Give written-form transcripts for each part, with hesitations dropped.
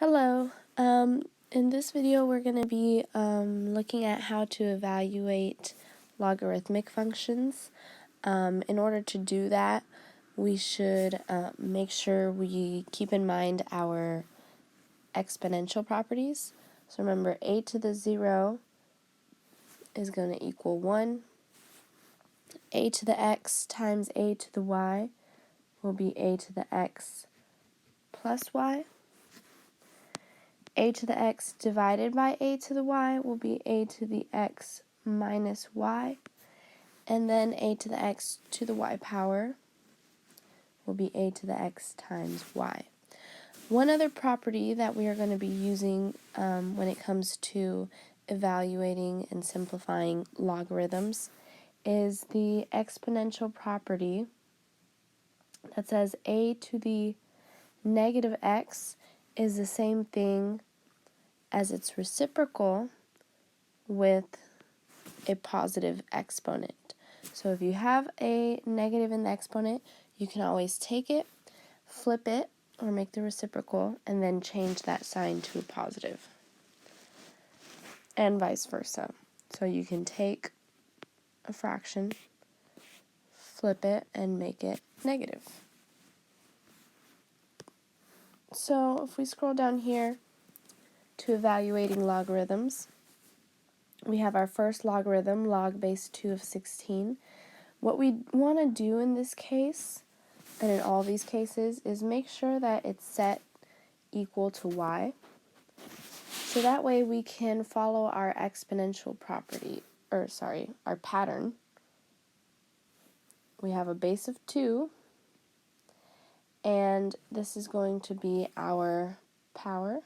Hello. In this video we're going to be looking at how to evaluate logarithmic functions. In order to do that, we should make sure we keep in mind our exponential properties. So remember, a to the 0 is going to equal 1. A to the x times a to the y will be a to the x plus y. A to the x divided by a to the y will be a to the x minus y, and then a to the x to the y power will be a to the x times y. One other property that we are going to be using when it comes to evaluating and simplifying logarithms is the exponential property that says a to the negative x is the same thing as its reciprocal with a positive exponent. So if you have a negative in the exponent, you can always take it, flip it, or make the reciprocal, and then change that sign to a positive, and vice versa. So you can take a fraction, flip it, and make it negative. So if we scroll down here to evaluating logarithms, we have our first logarithm, log base 2 of 16. What we want to do in this case, and in all these cases, is make sure that it's set equal to y. So that way we can follow our exponential property, our pattern. We have a base of 2, and this is going to be our power.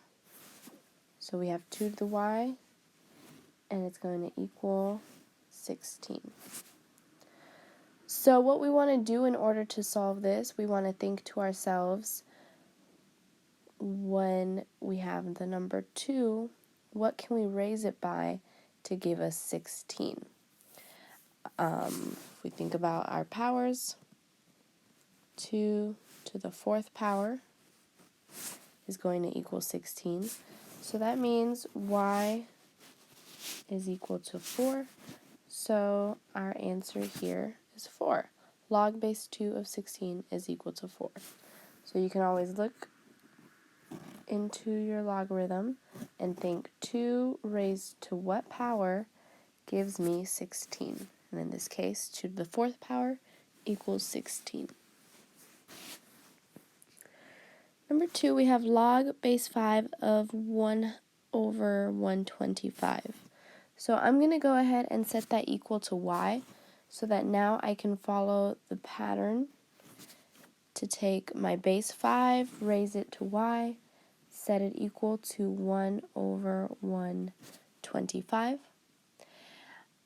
So we have 2 to the y, and it's going to equal 16. So what we want to do in order to solve this, we want to think to ourselves, when we have the number 2, what can we raise it by to give us 16? If we think about our powers, 2 to the 4th power is going to equal 16. So that means y is equal to 4. So our answer here is 4. Log base 2 of 16 is equal to 4. So you can always look into your logarithm and think 2 raised to what power gives me 16. And in this case, 2 to the 4th power equals 16. Number 2, we have log base 5 of 1 over 125. So I'm going to go ahead and set that equal to y, so that now I can follow the pattern to take my base 5, raise it to y, set it equal to 1 over 125.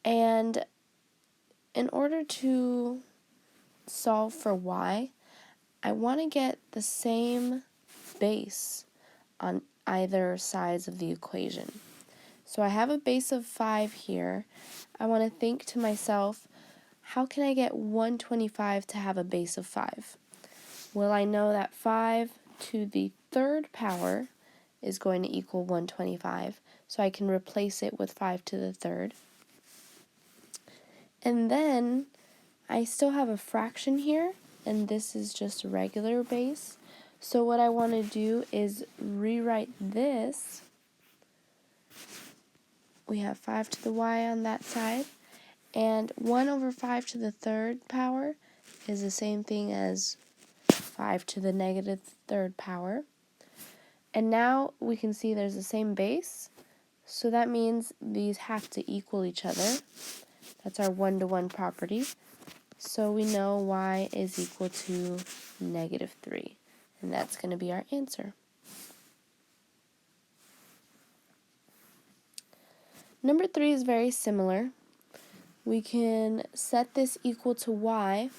And in order to solve for y, I want to get the same base on either sides of the equation. So I have a base of 5 here. I want to think to myself, how can I get 125 to have a base of 5? Well, I know that 5 to the 3rd power is going to equal 125, so I can replace it with 5 to the 3rd. And then I still have a fraction here, and this is just a regular base. So what I want to do is rewrite this. We have 5 to the y on that side, and 1 over 5 to the 3rd power is the same thing as 5 to the negative 3rd power. And now we can see there's the same base, so that means these have to equal each other. That's our 1-to-1 property. So we know y is equal to negative 3, and that's going to be our answer. Number 3 is very similar. We can set this equal to y,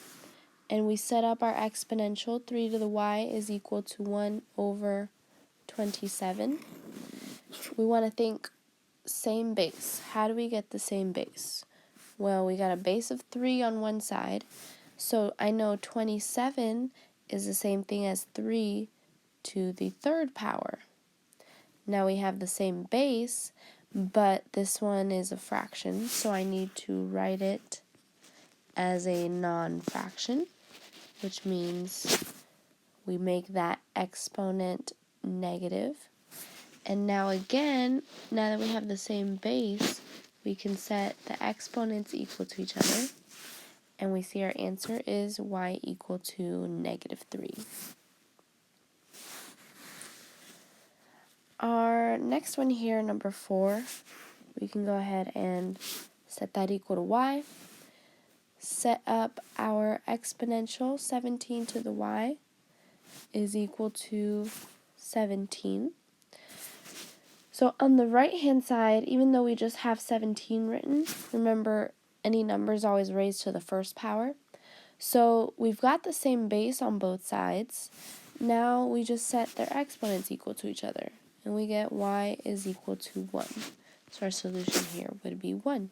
and we set up our exponential. 3 to the y is equal to 1 over 27. We want to think same base. How do we get the same base? Well, we got a base of 3 on one side, so I know 27 is the same thing as 3 to the 3rd power. Now we have the same base, but this one is a fraction, so I need to write it as a non-fraction, which means we make that exponent negative. And now again, now that we have the same base, we can set the exponents equal to each other, and we see our answer is y equal to -3. Our next one here, number 4, we can go ahead and set that equal to y. Set up our exponential. 17 to the y is equal to 17. So on the right hand side, even though we just have 17 written, remember any number is always raised to the first power. So we've got the same base on both sides. Now we just set their exponents equal to each other, and we get y is equal to 1. So our solution here would be 1.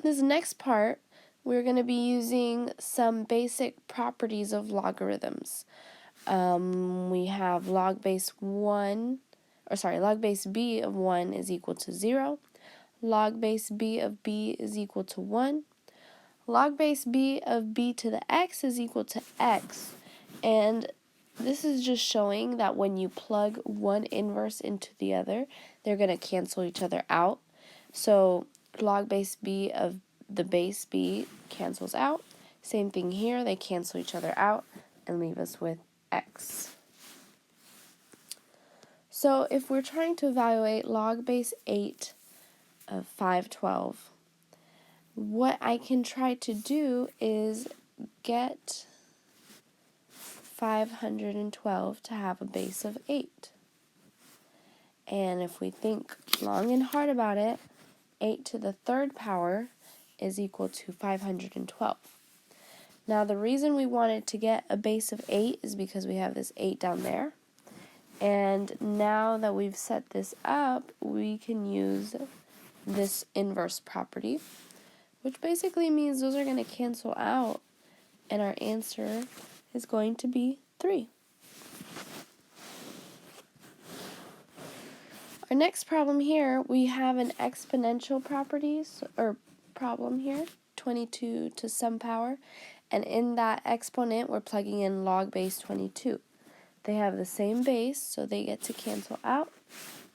This next part, we're going to be using some basic properties of logarithms. We have log base b of 1 is equal to 0. Log base b of b is equal to 1. Log base b of b to the x is equal to x. And this is just showing that when you plug one inverse into the other, they're going to cancel each other out. So log base b of the base b cancels out. Same thing here, they cancel each other out and leave us with x. So if we're trying to evaluate log base 8 of 512, what I can try to do is get 512 to have a base of 8. And if we think long and hard about it, 8 to the third power is equal to 512. Now the reason we wanted to get a base of 8 is because we have this 8 down there. And now that we've set this up, we can use this inverse property, which basically means those are going to cancel out, and our answer is going to be 3. Our next problem here, we have an exponential problem here, 22 to some power, and in that exponent we're plugging in log base 22. They have the same base, so they get to cancel out,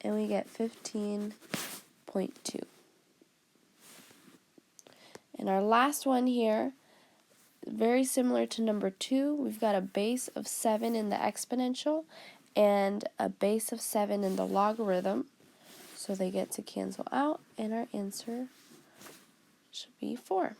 and we get 15.2. And our last one here, very similar to number 2, we've got a base of 7 in the exponential and a base of 7 in the logarithm. So they get to cancel out, and our answer should be 4.